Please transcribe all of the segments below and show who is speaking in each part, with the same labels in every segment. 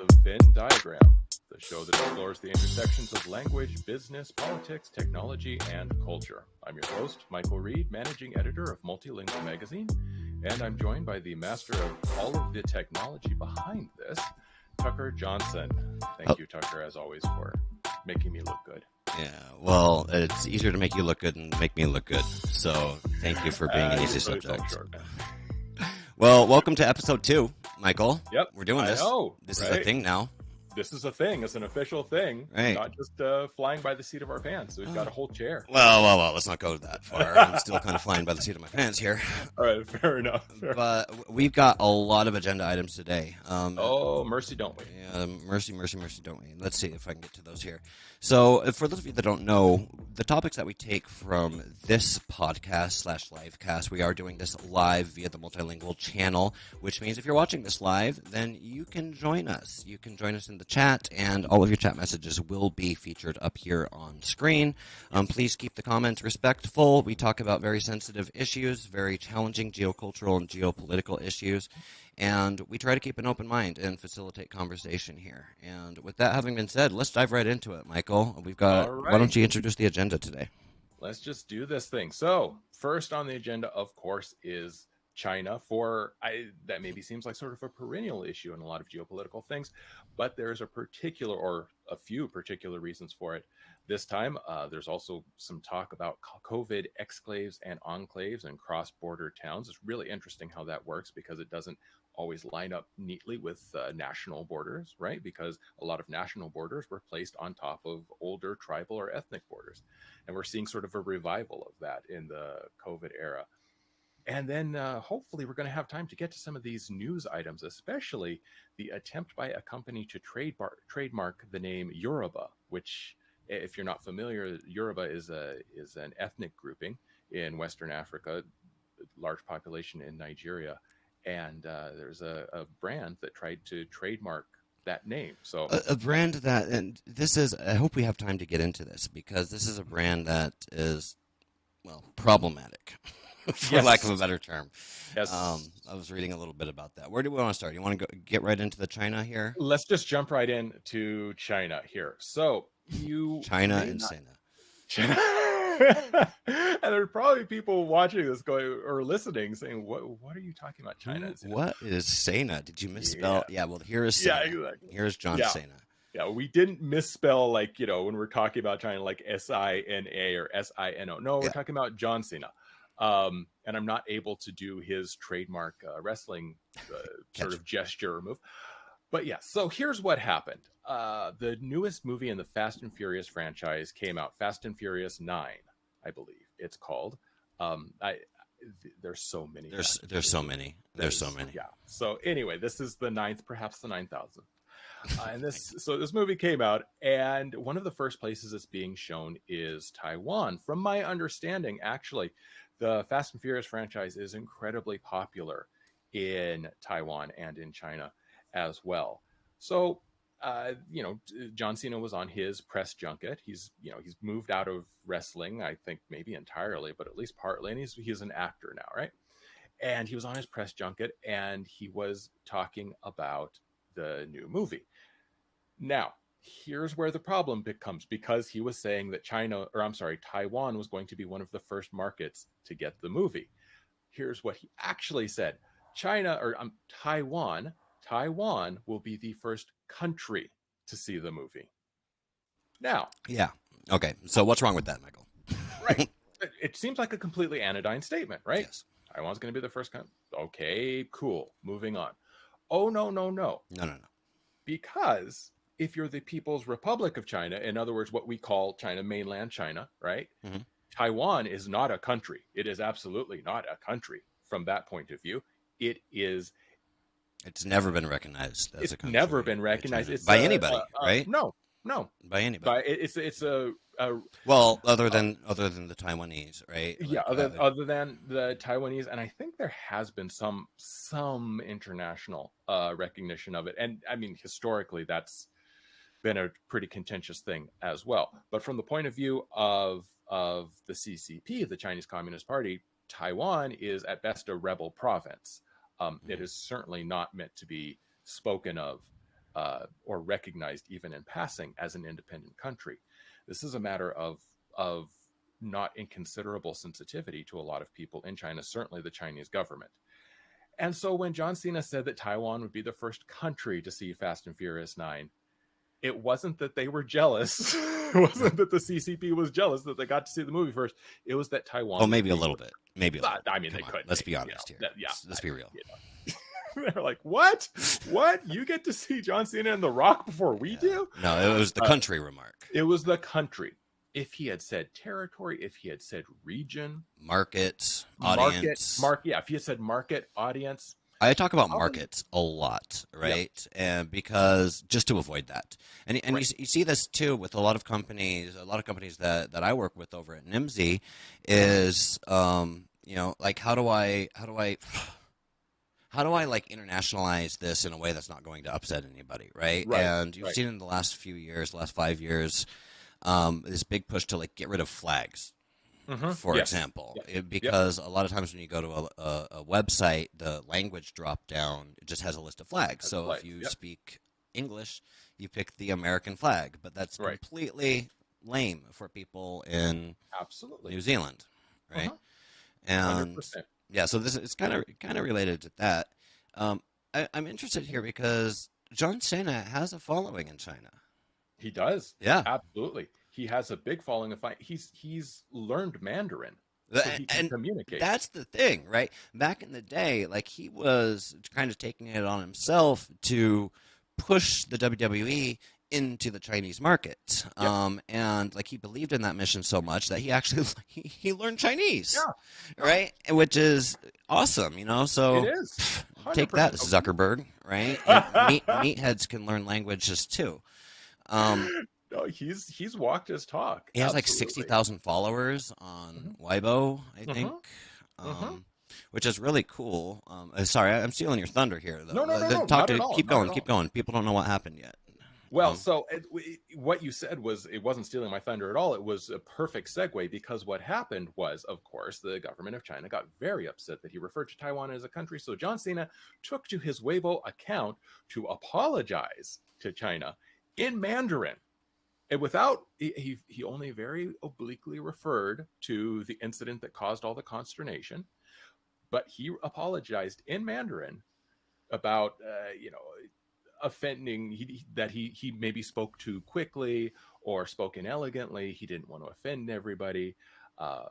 Speaker 1: the Venn diagram, the show that explores the intersections of language, business, politics, technology, and culture. I'm your host, Michael Reed, managing editor of Multilingual Magazine, and I'm joined by the master of all of the technology behind this, Tucker Johnson. Thank you, Tucker, as always, for making me look good.
Speaker 2: Yeah, well, it's easier to make you look good than make me look good. So thank you for being an easy subject.
Speaker 1: Short,
Speaker 2: well, welcome to episode 2, Michael.
Speaker 1: Yep,
Speaker 2: we're doing this.
Speaker 1: I know,
Speaker 2: this
Speaker 1: right?
Speaker 2: is a thing now.
Speaker 1: This is a thing. It's an official thing.
Speaker 2: Right.
Speaker 1: Not just flying by the seat of our pants. We've got a whole chair.
Speaker 2: Well, let's not go that far. I'm still kind of flying by the seat of my pants here.
Speaker 1: All right, fair enough.
Speaker 2: But we've got a lot of agenda items today.
Speaker 1: Oh, mercy, don't we?
Speaker 2: Yeah, mercy, don't we? Let's see if I can get to those here. So, for those of you that don't know, the topics that we take from this podcast/livecast, we are doing this live via the Multilingual channel, which means if you're watching this live, then you can join us. You can join us in the chat, and all of your chat messages will be featured up here on screen. Please keep the comments respectful. We talk about very sensitive issues, very challenging geocultural and geopolitical issues. And we try to keep an open mind and facilitate conversation here. And with that having been said, let's dive right into it, Michael. We've got.
Speaker 1: All right.
Speaker 2: Why don't you introduce the agenda today?
Speaker 1: Let's just do this thing. So, first on the agenda, of course, is China. That maybe seems like sort of a perennial issue in a lot of geopolitical things, but there's a particular or a few particular reasons for it. This time, there's also some talk about COVID exclaves and enclaves and cross-border towns. It's really interesting how that works because it doesn't always line up neatly with national borders, right? Because a lot of national borders were placed on top of older tribal or ethnic borders. And we're seeing sort of a revival of that in the COVID era. And then hopefully we're going to have time to get to some of these news items, especially the attempt by a company to trademark the name Yoruba, which, if you're not familiar, Yoruba is an ethnic grouping in Western Africa, large population in Nigeria. And there's a brand that tried to trademark that name. So
Speaker 2: a brand that, and this is, I hope we have time to get into this because this is a brand that is, well, problematic, for lack of a better term.
Speaker 1: Yes.
Speaker 2: I was reading a little bit about that. Where do we want to start? You want to get right into the China here?
Speaker 1: Let's just jump right into China here. So
Speaker 2: China and Cena.
Speaker 1: China. And there's probably people watching this going or listening saying, what are you talking about, China?
Speaker 2: What is Cena? Did you misspell? Yeah, well, here is Cena.
Speaker 1: Yeah, exactly.
Speaker 2: Here's John Cena.
Speaker 1: Yeah, we didn't misspell, like, when we're talking about China, like S-I-N-A or S-I-N-O. No, we're talking about John Cena. And I'm not able to do his trademark wrestling sort of gesture or move. But yeah, so here's what happened. The newest movie in the Fast and Furious franchise came out, Fast and Furious 9, I believe it's called. There's so many.
Speaker 2: There's so many.
Speaker 1: Yeah. So anyway, this is the 9th, perhaps the 9,000th. And this movie came out, and one of the first places it's being shown is Taiwan. From my understanding, actually, the Fast and Furious franchise is incredibly popular in Taiwan and in China as well. So, John Cena was on his press junket. He's moved out of wrestling, I think maybe entirely, but at least partly. And he's an actor now, right? And he was on his press junket, and he was talking about the new movie. Now, here's where the problem becomes, because he was saying that Taiwan was going to be one of the first markets to get the movie. Here's what he actually said. Taiwan will be the first country to see the movie. Now.
Speaker 2: Yeah. Okay. So what's wrong with that, Michael?
Speaker 1: Right. It seems like a completely anodyne statement, right?
Speaker 2: Yes.
Speaker 1: Taiwan's going to be the first country. Okay, cool. Moving on. Oh, no.
Speaker 2: No.
Speaker 1: Because if you're the People's Republic of China, in other words, what we call China, mainland China, right? Mm-hmm. Taiwan is not a country. It is absolutely not a country from that point of view.
Speaker 2: It's never been recognized as a country.
Speaker 1: It's never been recognized
Speaker 2: by anybody, right?
Speaker 1: No.
Speaker 2: By anybody.
Speaker 1: It's a
Speaker 2: well, other than the Taiwanese, right?
Speaker 1: Yeah, other than the Taiwanese, and I think there has been some international recognition of it. And I mean, historically, that's been a pretty contentious thing as well. But from the point of view of the CCP, the Chinese Communist Party, Taiwan is at best a rebel province. It is certainly not meant to be spoken of or recognized even in passing as an independent country. This is a matter of not inconsiderable sensitivity to a lot of people in China, certainly the Chinese government. And so when John Cena said that Taiwan would be the first country to see Fast and Furious 9, it wasn't that they were jealous. It wasn't that the CCP was jealous that they got to see the movie first. It was that
Speaker 2: Well,
Speaker 1: Taiwan would
Speaker 2: maybe a
Speaker 1: be.
Speaker 2: little bit. Maybe a little bit.
Speaker 1: I mean,
Speaker 2: Come
Speaker 1: they
Speaker 2: on,
Speaker 1: could.
Speaker 2: let's be
Speaker 1: You know,
Speaker 2: honest here.
Speaker 1: yeah,
Speaker 2: Let's be real.
Speaker 1: You know. They're like, what? What? You get to see John Cena and The Rock before we do?
Speaker 2: No, it was the country remark.
Speaker 1: It was the country. If he had said territory, if he had said region,
Speaker 2: market, audience.
Speaker 1: Yeah, if he had said market, audience.
Speaker 2: I talk about markets a lot, right? Yep. And because just to avoid that, and right. you see this too with a lot of companies that I work with over at NIMSY is, like how do I like internationalize this in a way that's not going to upset anybody, right? And you've seen in the last 5 years, this big push to like get rid of flags. For example, because a lot of times when you go to a website, the language drop down, it just has a list of flags. So if you speak English, you pick the American flag, but that's completely lame for people in New Zealand, right? And 100%. So this is kind of related to that. I'm interested here because John Cena has a following in China.
Speaker 1: He does.
Speaker 2: Yeah,
Speaker 1: absolutely. He has a big following of he's learned Mandarin, so he can communicate.
Speaker 2: That's the thing, right? Back in the day, like he was kind of taking it on himself to push the WWE into the Chinese market, and like he believed in that mission so much that he actually he learned Chinese, right? Which is awesome, So
Speaker 1: it is.
Speaker 2: Take that, Zuckerberg, right? Meatheads can learn languages too.
Speaker 1: No, he's walked his talk.
Speaker 2: He has like 60,000 followers on Weibo, I think, which is really cool. Sorry, I'm stealing your thunder here. Though.
Speaker 1: No.
Speaker 2: Keep going. People don't know what happened yet.
Speaker 1: Well, so what you said was it wasn't stealing my thunder at all. It was a perfect segue because what happened was, of course, the government of China got very upset that he referred to Taiwan as a country. So John Cena took to his Weibo account to apologize to China in Mandarin. And he only very obliquely referred to the incident that caused all the consternation, but he apologized in Mandarin about, offending, that he maybe spoke too quickly or spoke inelegantly. He didn't want to offend everybody. I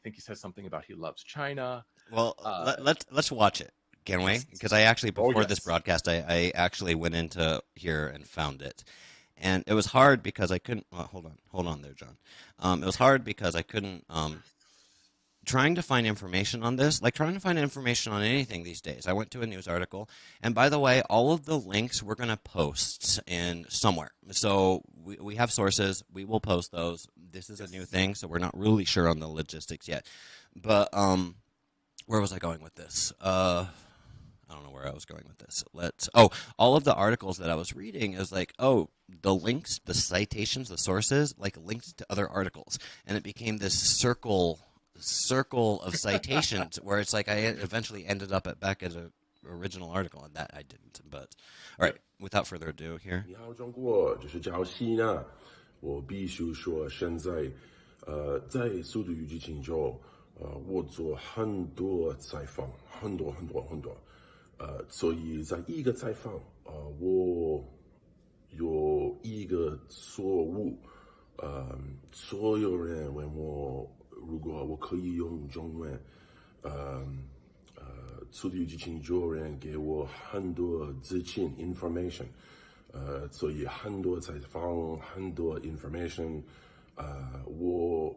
Speaker 1: think he says something about he loves China.
Speaker 2: Well, let's watch it, can we? Because I actually, before this broadcast, I actually went into here and found it. And it was hard because I couldn't. Hold on there, John. It was hard because I couldn't. Trying to find information on this, like trying to find information on anything these days. I went to a news article, and by the way, all of the links we're going to post in somewhere. So we have sources. We will post those. This is a new thing, so we're not really sure on the logistics yet. But where was I going with this? I don't know where I was going with this. All of the articles that I was reading is like, the links, the citations, the sources, like linked to other articles. And it became this circle of citations where it's like I eventually ended up back at an original article, and that I didn't. But, all right, without further ado here.
Speaker 3: 你好，中国，这是叫西娜。我必须说，现在，在《速度与激情》中，我做很多采访，很多。所以在一个采访，我有一个错误，所有人问我，如果我可以用中文，速度与激情主人给我很多资讯 information，所以很多采访，很多 information，我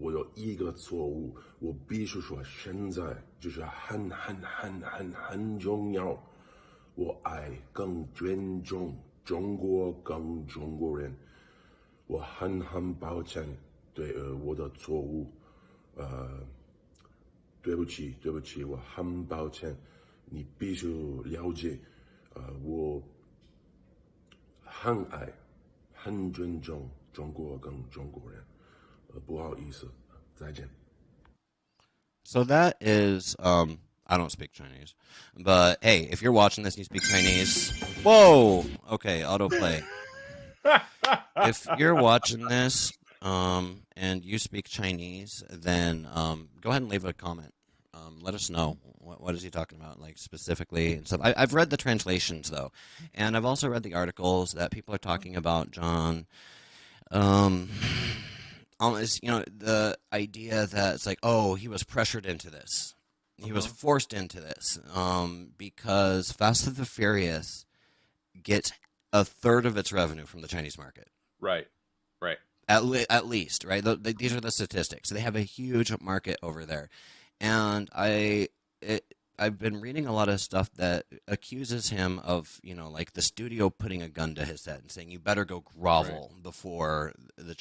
Speaker 3: 有一个错误，我必须说，现在就是很重要。我爱更尊重中国，更中国人。我很抱歉对我的错误，对不起，我很抱歉。你必须了解，我很爱，很尊重中国跟中国人。不好意思，再见。
Speaker 2: So that is, I don't speak Chinese. But hey, if you're watching this and you speak Chinese, whoa! Okay, autoplay. If you're watching this and you speak Chinese, then go ahead and leave a comment. Let us know what is he talking about, like specifically and stuff. I've read the translations though, and I've also read the articles that people are talking about John. Almost, the idea that it's like, oh, he was pressured into this. He was forced into this because Fast and the Furious gets a third of its revenue from the Chinese market.
Speaker 1: Right.
Speaker 2: At least, right? These are the statistics. They have a huge market over there. And I've been reading a lot of stuff that accuses him of, like the studio putting a gun to his head and saying, you better go grovel before the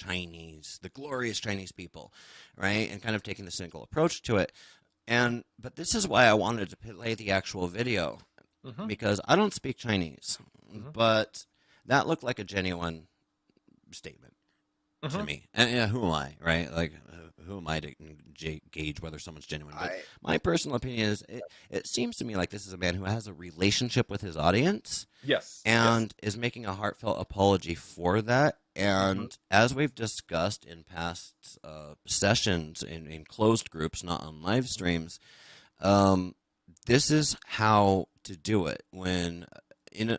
Speaker 2: glorious Chinese people, right? And kind of taking the cynical approach to it. But this is why I wanted to play the actual video, because I don't speak Chinese, but that looked like a genuine statement to me. And who am I, right? Like, who am I to gauge whether someone's genuine? But my personal opinion is, it seems to me like this is a man who has a relationship with his audience.
Speaker 1: Yes.
Speaker 2: And is making a heartfelt apology for that. And as we've discussed in past sessions in closed groups, not on live streams, this is how to do it when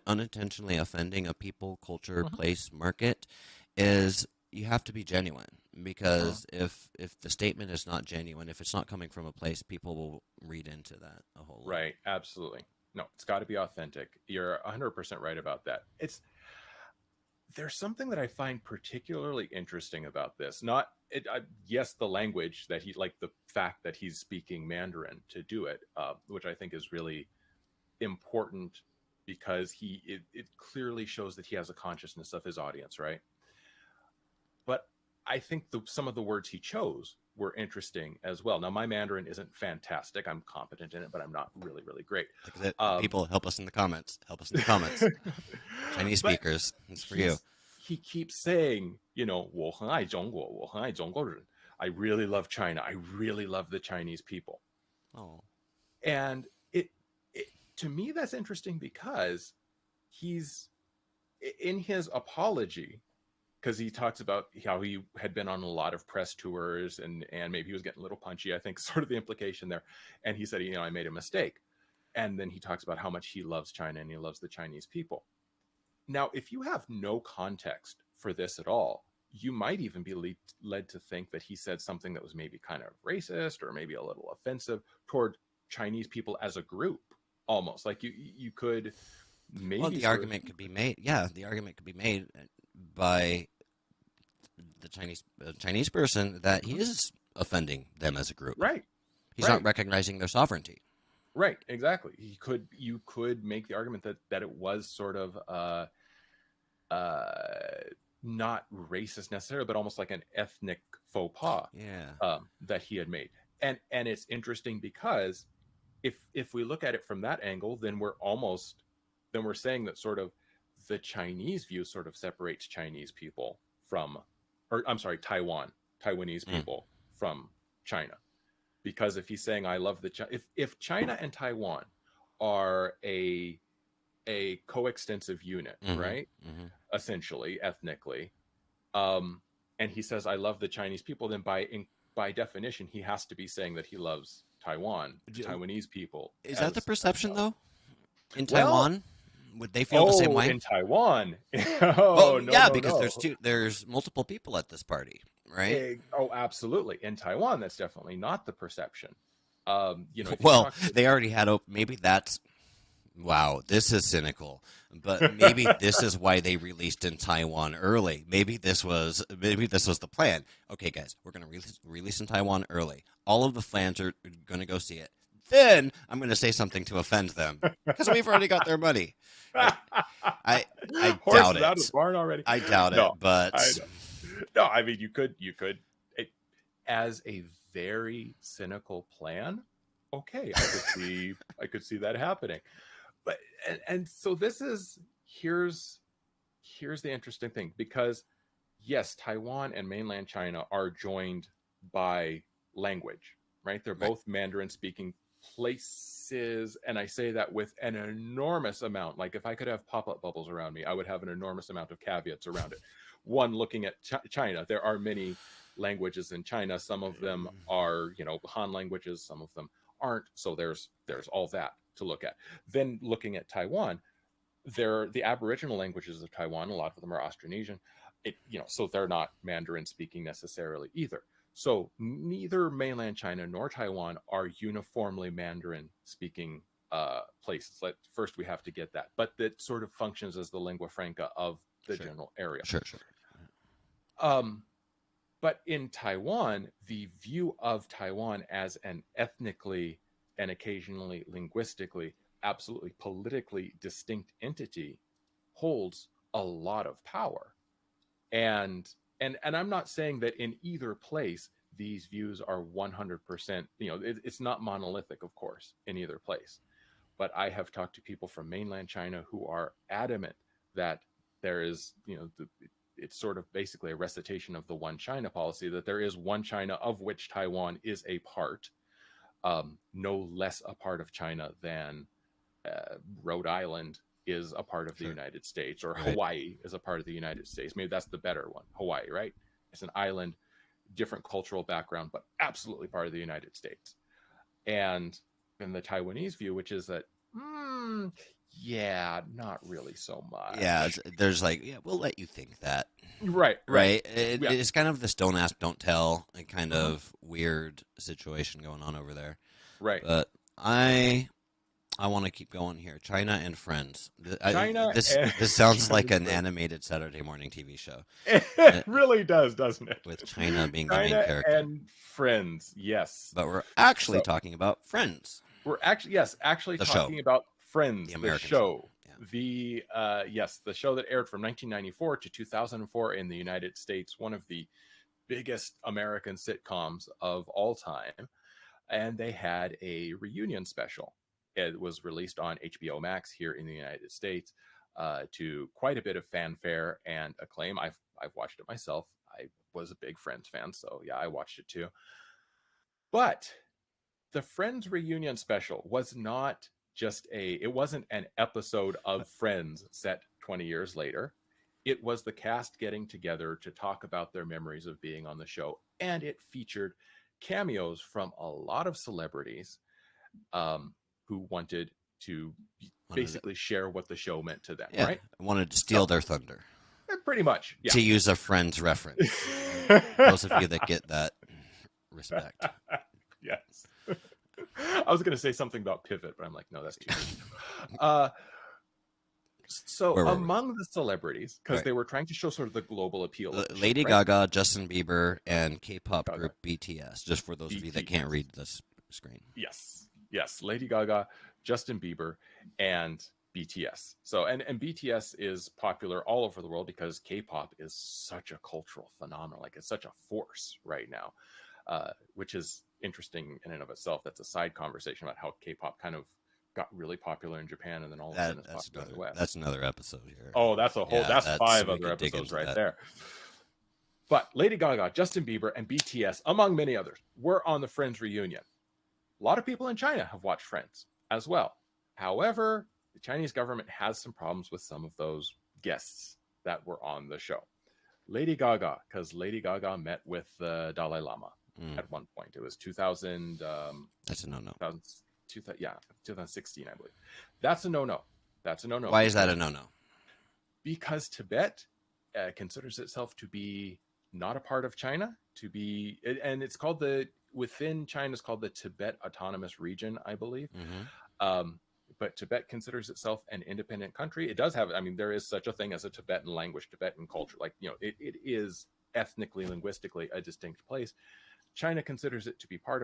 Speaker 2: unintentionally offending a people, culture, place, market is you have to be genuine. Because if the statement is not genuine, if it's not coming from a place, people will read into that a whole lot.
Speaker 1: Right. Absolutely. No, it's got to be authentic. You're 100% right about that. There's something that I find particularly interesting about this. Yes, the language that like the fact that he's speaking Mandarin to do it, which I think is really important because it clearly shows that he has a consciousness of his audience, right? But I think some of the words he chose were interesting as well. Now, my Mandarin isn't fantastic. I'm competent in it, but I'm not really, really great.
Speaker 2: People, help us in the comments. Help us in the comments. Chinese speakers, it's for you.
Speaker 1: He keeps saying, 我很爱中国,我很爱中国人. I really love China. I really love the Chinese people.
Speaker 2: Oh.
Speaker 1: And to me, that's interesting because he's in his apology, because he talks about how he had been on a lot of press tours and maybe he was getting a little punchy, I think, sort of the implication there. And he said, I made a mistake. And then he talks about how much he loves China and he loves the Chinese people. Now, if you have no context for this at all, you might even be led to think that he said something that was maybe kind of racist or maybe a little offensive toward Chinese people as a group, almost. Like you could maybe...
Speaker 2: Well, the argument could be made. Yeah, the argument could be made by the Chinese person that he is offending them as a group.
Speaker 1: Right.
Speaker 2: He's not recognizing their sovereignty.
Speaker 1: Right, exactly. You could make the argument that it was sort of not racist necessarily, but almost like an ethnic faux pas that he had made. And it's interesting because if we look at it from that angle, then we're saying that sort of the Chinese view sort of separates Chinese people Taiwanese people from China. Because if he's saying I love if China and Taiwan are a coextensive unit, right? Essentially, ethnically, and he says I love the Chinese people, then by definition, he has to be saying that he loves Taiwanese people.
Speaker 2: Is that the perception though? In Taiwan, would they feel the same way?
Speaker 1: In Taiwan,
Speaker 2: because there's multiple people at this party. Right?
Speaker 1: Absolutely. In Taiwan, that's definitely not the perception.
Speaker 2: Well, they already had maybe that's... Wow, this is cynical. But maybe this is why they released in Taiwan early. Maybe this was the plan. Okay, guys, we're going to release in Taiwan early. All of the fans are going to go see it. Then I'm going to say something to offend them because we've already got their money. Right? I doubt it.
Speaker 1: Out of the barn already.
Speaker 2: I doubt it, but...
Speaker 1: No, I mean, you could, as a very cynical plan. Okay, I could see that happening. But and so here's the interesting thing, because yes, Taiwan and mainland China are joined by language, right? They're both Mandarin speaking places, and I say that with an enormous amount. Like if I could have pop-up bubbles around me, I would have an enormous amount of caveats around it. One, looking at China, there are many languages in China. Some of them are, Han languages, some of them aren't. So there's all that to look at. Then looking at Taiwan, the Aboriginal languages of Taiwan, a lot of them are Austronesian. So they're not Mandarin speaking necessarily either. So neither mainland China nor Taiwan are uniformly Mandarin speaking places. First, we have to get that, but that sort of functions as the lingua franca of the general area.
Speaker 2: Sure.
Speaker 1: But in Taiwan, the view of Taiwan as an ethnically and occasionally linguistically, absolutely politically distinct entity holds a lot of power. And I'm not saying that in either place these views are 100%, it's not monolithic, of course, in either place. But I have talked to people from mainland China who are adamant that there is, it's sort of basically a recitation of the one China policy, that there is one China of which Taiwan is a part, no less a part of China than Rhode Island is a part of the United States, or Hawaii is a part of the United States. Maybe that's the better one. Hawaii, right? It's an island, different cultural background, but absolutely part of the United States. And then the Taiwanese view, which is that, yeah, not really so much.
Speaker 2: Yeah, there's we'll let you think that.
Speaker 1: Right.
Speaker 2: It's kind of this don't ask, don't tell, kind of weird situation going on over there.
Speaker 1: Right.
Speaker 2: But I want to keep going here. China and Friends. This sounds like an animated Saturday morning TV show.
Speaker 1: It really does, doesn't it?
Speaker 2: With China being the main character.
Speaker 1: And Friends, yes.
Speaker 2: But we're actually talking about Friends.
Speaker 1: We're actually talking about Friends, the show. Yeah. The show that aired from 1994 to 2004 in the United States, one of the biggest American sitcoms of all time. And they had a reunion special. It was released on HBO Max here in the United States to quite a bit of fanfare and acclaim. I've watched it myself. I was a big Friends fan, so yeah, I watched it too. But the Friends reunion special was not just it wasn't an episode of Friends set 20 years later. It was the cast getting together to talk about their memories of being on the show. And it featured cameos from a lot of celebrities who wanted to basically share what the show meant to them, right?
Speaker 2: Wanted to steal their thunder.
Speaker 1: Pretty much, yeah.
Speaker 2: To use a Friends reference. Those of you that get that, respect.
Speaker 1: Yes. I was going to say something about Pivot, but I'm like, no, that's too So among the celebrities, because they were trying to show sort of the global appeal of
Speaker 2: Lady Gaga, Justin Bieber, and K-pop group BTS, just for those of you that can't read this screen.
Speaker 1: Yes, Lady Gaga, Justin Bieber, and BTS. So and BTS is popular all over the world because K-pop is such a cultural phenomenon. Like, it's such a force right now, which is interesting in and of itself. That's a side conversation about how K-pop kind of got really popular in Japan and then all of a sudden it's popular in the West.
Speaker 2: That's another episode here.
Speaker 1: Oh, that's a whole that's 5 other episodes right there. But Lady Gaga, Justin Bieber, and BTS, among many others, were on the Friends reunion. A lot of people in China have watched Friends as well. However, the Chinese government has some problems with some of those guests that were on the show. Lady Gaga, because Lady Gaga met with the Dalai Lama at one point. It was 2000.
Speaker 2: That's a no-no.
Speaker 1: 2016, I believe. That's a no-no.
Speaker 2: Why is that a no-no?
Speaker 1: Because Tibet considers itself to be not a part of China, and it's called within China is called the Tibet Autonomous Region, I believe. But Tibet considers itself an independent country. It does have, there is such a thing as a Tibetan language, Tibetan culture. It is ethnically, linguistically a distinct place. China considers it to be part of